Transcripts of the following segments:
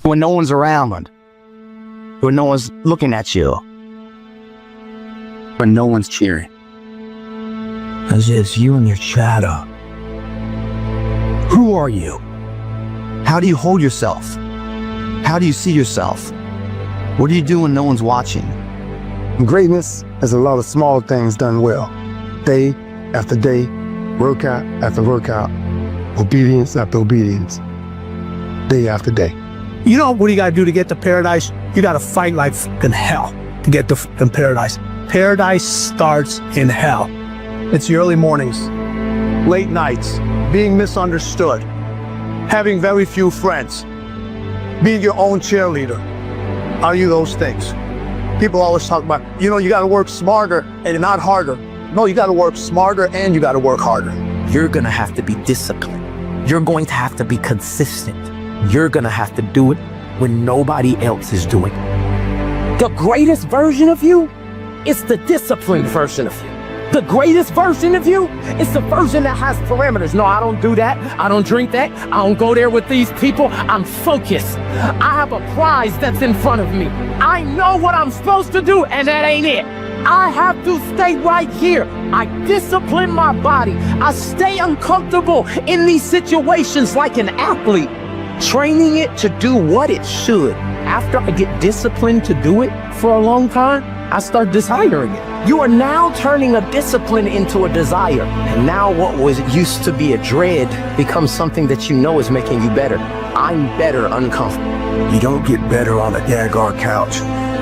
when no one's around, when no one's looking at you, when no one's cheering. It's just you and your shadow. Who are you? How do you hold yourself? How do you see yourself? What do you do when no one's watching? Greatness is a lot of small things done well. Day after day, workout after workout, obedience after obedience, day after day. You know what you gotta do to get to paradise? You gotta fight like fucking hell to get to fucking paradise. Paradise starts in hell. It's the early mornings, late nights, being misunderstood, having very few friends, being your own cheerleader. Are you those things? People always talk about, you gotta work smarter and not harder. No, you gotta work smarter and you gotta work harder. You're gonna have to be disciplined. You're going to have to be consistent. You're gonna have to do it when nobody else is doing it. The greatest version of you is the disciplined version of you. The greatest version of you is the version that has parameters. No, I don't do that. I don't drink that. I don't go there with these people. I'm focused. I have a prize that's in front of me. I know what I'm supposed to do, and that ain't it. I have to stay right here. I discipline my body. I stay uncomfortable in these situations like an athlete, training it to do what it should. After I get disciplined to do it for a long time, I start desiring it. You are now turning a discipline into a desire. And now what was used to be a dread becomes something that you know is making you better. I'm better uncomfortable. You don't get better on a daggone couch.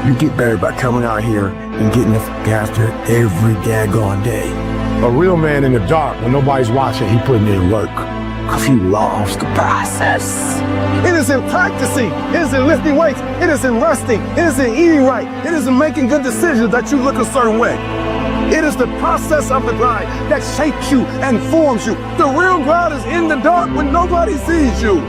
You get better by coming out here and getting the fuck after it every daggone day. A real man in the dark, when nobody's watching, he putting in work. Because he loves the process. It is in practicing, it is in lifting weights, it is in resting, it is in eating right, it is in making good decisions that you look a certain way. It is the process of the grind that shapes you and forms you. The real grind is in the dark when nobody sees you,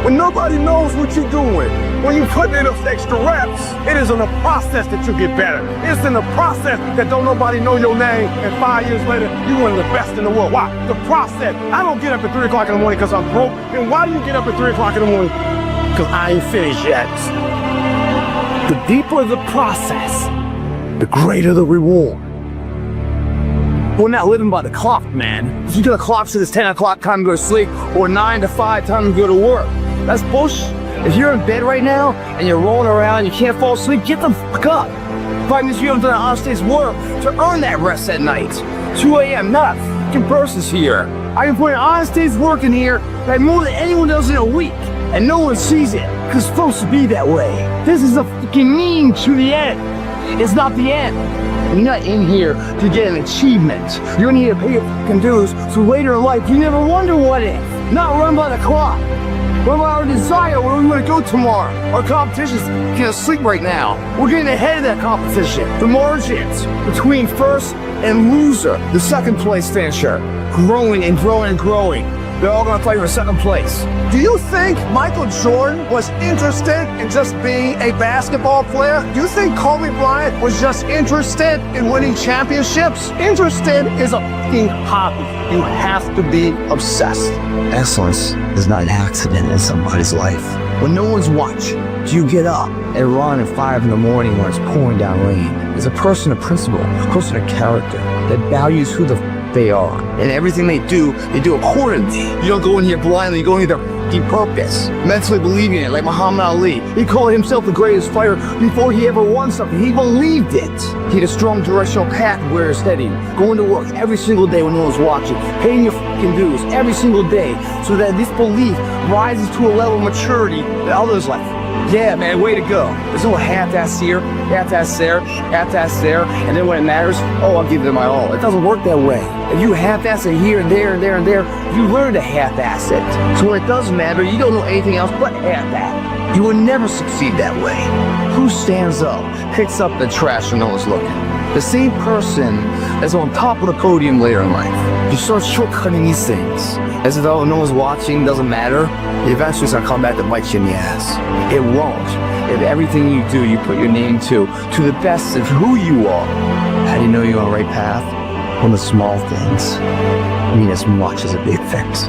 when nobody knows what you're doing. When you put in those extra reps, it is in the process that you get better. It's in the process that don't nobody know your name, and 5 years later, you're one of the best in the world. Why? The process. I don't get up at 3 o'clock in the morning because I'm broke. And why do you get up at 3 o'clock in the morning? Because I ain't finished yet. The deeper the process, the greater the reward. We're not living by the clock, man. If you got a clock says it's 10 o'clock, time to go to sleep, or 9 to 5, time to go to work. That's bullshit. If you're in bed right now and you're rolling around and you can't fall asleep, get the fuck up. Find this you haven't done an honest day's work to earn that rest at night. 2 a.m., not a fucking person's here. I can put an honest day's work in here like more than anyone does in a week, and no one sees it, because it's supposed to be that way. This is a fucking mean to the end. It's not the end. You're not in here to get an achievement. You're in here to pay your fucking dues, so later in life you never wonder what if. Not run by the clock. What about our desire, where we want to go tomorrow? Our competition's getting asleep right now. We're getting ahead of that competition. The margins between first and loser, the second place finisher, growing and growing and growing. They're all gonna fight for second place. Do you think Michael Jordan was interested in just being a basketball player? Do you think Kobe Bryant was just interested in winning championships? Interested is a fucking hobby. You have to be obsessed. Excellence is not an accident in somebody's life. When no one's watching, do you get up and run at 5 in the morning when it's pouring down rain? It's a person of principle, a person of character that values who the they are. And everything they do accordingly. You don't go in here blindly, you go in here with purpose. Mentally believing it, like Muhammad Ali. He called himself the greatest fighter before he ever won something. He believed it. He had a strong directional path where he's heading. Going to work every single day when no one's watching. Paying your fucking dues every single day so that this belief rises to a level of maturity that others like, yeah, man, way to go. There's no half-ass here, half-ass there, half-ass there, and then when it matters, oh, I'll give it my all. It doesn't work that way. If you half-ass it here and there and there and there, you learn to half-ass it. So when it does matter, you don't know anything else but half-ass. You will never succeed that way. Who stands up, picks up the trash when no one's looking? The same person that's on top of the podium later in life. You start shortcutting these things. As though no one's watching, doesn't matter. Eventually it's gonna come back to bite you in the ass. It won't. If everything you do, you put your name to the best of who you are. How do you know you're on the right path? When the small things mean as much as the big things.